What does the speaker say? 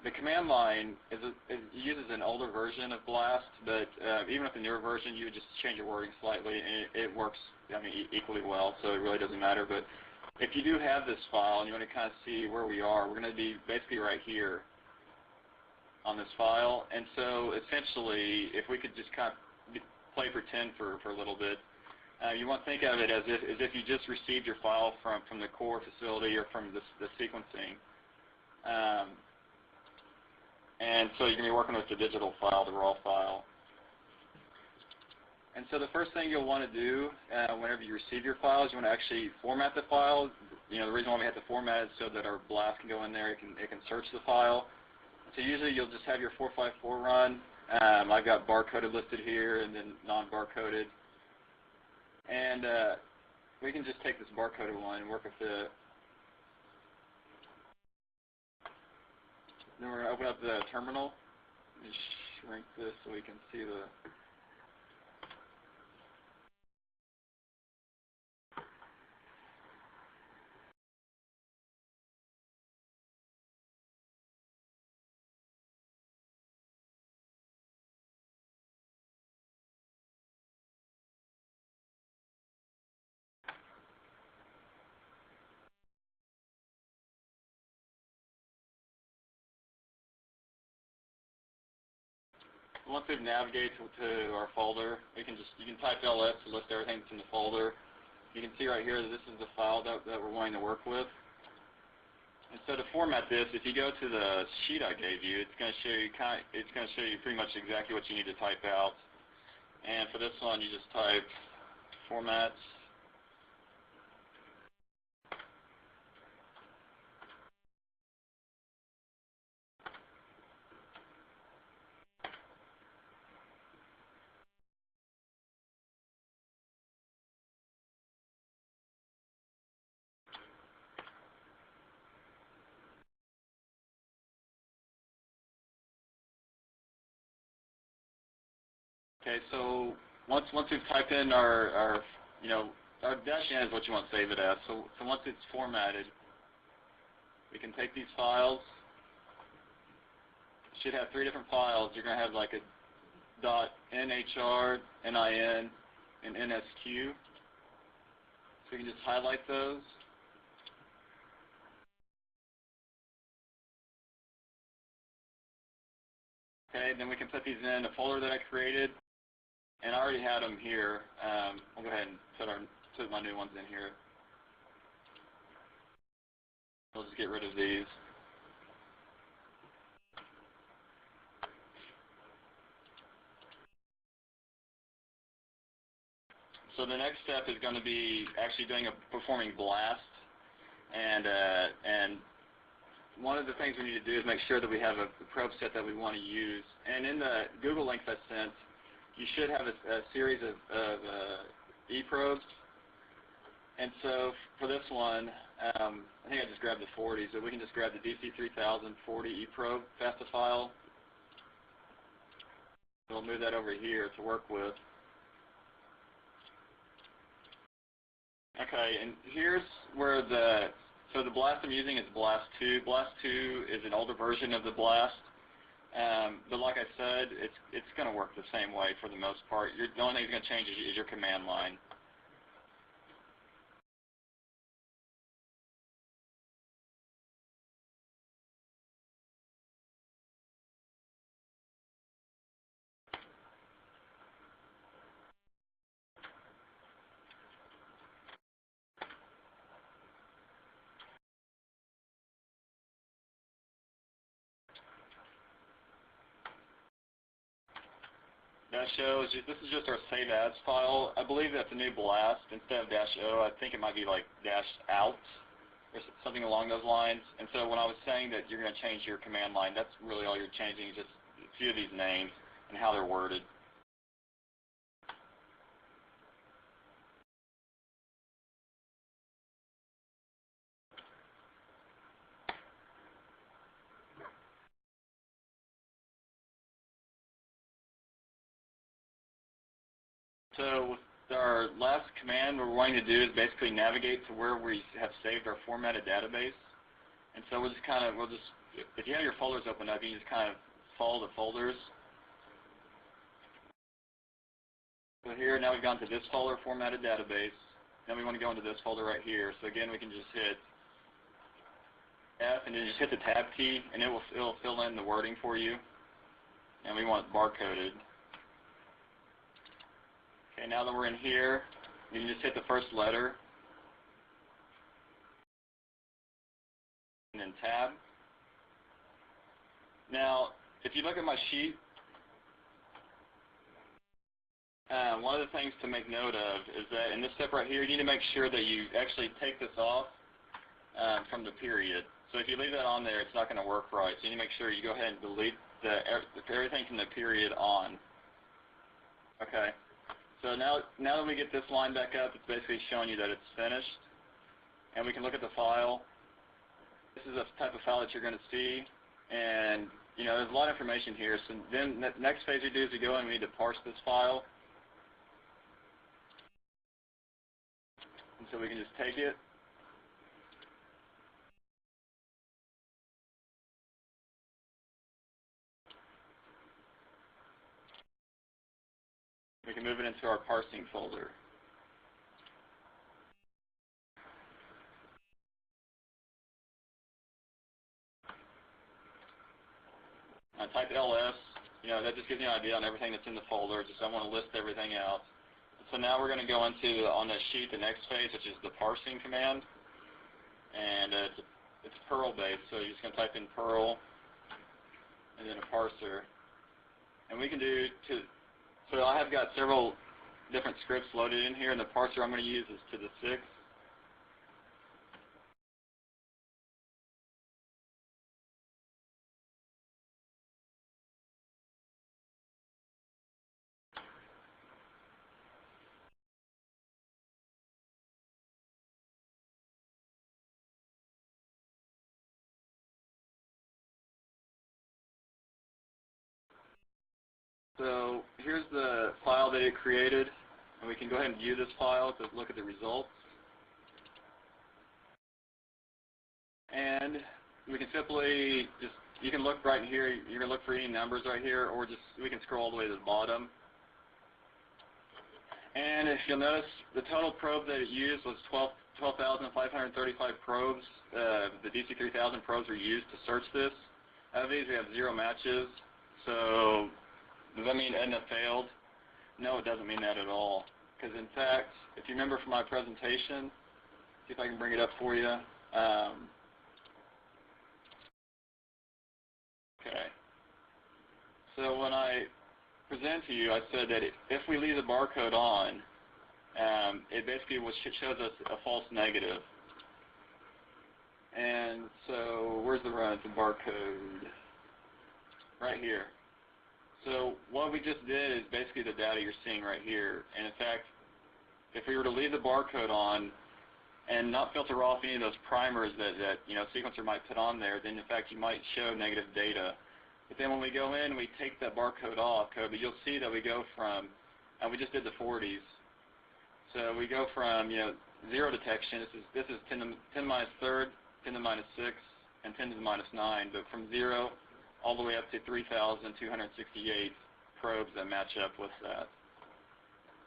The command line uses an older version of BLAST, but even with the newer version, you would just change your wording slightly, and it works, I mean, equally well. So it really doesn't matter. But if you do have this file and you want to kind of see where we are, we're going to be basically right here on this file. And so essentially, if we could just kind of play pretend for a little bit, you want to think of it as if you just received your file from the core facility or from the sequencing. And so you're going to be working with the digital file, the raw file. And so the first thing you'll want to do whenever you receive your file is you want to actually format the file. You know, the reason why we have to format it is so that our BLAST can go in there, it can search the file. So usually you'll just have your 454 run. I've got barcoded listed here and then non-barcoded. And we can just take this barcoded one and work with it. Then we're going to open up the terminal and shrink this so we can see the. Once we've navigated to our folder, you can type ls to list everything that's in the folder. You can see right here that this is the file that we're wanting to work with. And so to format this, if you go to the sheet I gave you, it's going to show you pretty much exactly what you need to type out. And for this one, you just type format. Okay, so once we've typed in our -n is what you want to save it as. So once it's formatted, we can take these files. It should have 3 different files. You're going to have like a .nhr, .nin, and .nsq. So you can just highlight those. Okay, then we can put these in a folder that I created. And I already had them here. I'll go ahead and put my new ones in here. I'll just get rid of these. So the next step is going to be actually performing BLAST. And one of the things we need to do is make sure that we have a probe set that we want to use. And in the Google links I sent, you should have a series of eProbes. And so for this one, I think I just grabbed the 40, so we can just grab the DC3000 40 eProbe FASTA file. We'll move that over here to work with. Okay, and here's where the BLAST I'm using is BLAST 2. BLAST 2 is an older version of the BLAST. But like I said, it's going to work the same way for the most part. The only thing that's going to change is your command line. -o is this is just our save as file. I believe that's a new BLAST. Instead of -o, I think it might be like -out or something along those lines. And so when I was saying that you're going to change your command line, that's really all you're changing, is just a few of these names and how they're worded. So with our last command, what we're wanting to do is basically navigate to where we have saved our formatted database. And so we'll just kind of, if you have your folders open up, you can just kind of follow the folders. So here, now we've gone to this folder, formatted database. Then we want to go into this folder right here. So again, we can just hit F and then just hit the tab key, and it'll fill in the wording for you. And we want it barcoded. Okay, now that we're in here, you can just hit the first letter, and then tab. Now, if you look at my sheet, one of the things to make note of is that in this step right here, you need to make sure that you actually take this off from the period. So if you leave that on there, it's not going to work right. So you need to make sure you go ahead and delete everything from the period on. Okay. So now that we get this line back up, it's basically showing you that it's finished. And we can look at the file. This is the type of file that you're going to see. And, you know, there's a lot of information here. So then the next phase we do is we go and we need to parse this file. And so we can just take it. We can move it into our parsing folder. I type LS, you know, that just gives you an idea on everything that's in the folder. Just I want to list everything out. So now we're going to go into, on the sheet, the next phase, which is the parsing command. And it's Perl-based, so you're just going to type in Perl and then a parser. And we can do, so I have got several different scripts loaded in here, and the parser I'm going to use is to the 6. So here's the file that it created, and we can go ahead and view this file to look at the results. And we can simply just, you can look right here, you're going to look for any numbers right here, or just, we can scroll all the way to the bottom. And if you'll notice, the total probe that it used was 12,535 probes. The DC3000 probes were used to search this. Out of these, we have 0 matches. So does that mean EDNA failed? No, it doesn't mean that at all. Because in fact, if you remember from my presentation, see if I can bring it up for you. Okay. So when I present to you, I said that if we leave the barcode on, it basically shows us a false negative. And so where's the run? The barcode right here. So what we just did is basically the data you're seeing right here. And in fact, if we were to leave the barcode on and not filter off any of those primers that you know, sequencer might put on there, then in fact you might show negative data. But then when we go in, we take that barcode off, but you'll see that we go from, we just did the 40s. So we go from, you know, 0 detection. This is 10 to the minus third, 10 to the minus 6, and 10 to the minus 9. But from 0 all the way up to 3,268 probes that match up with that.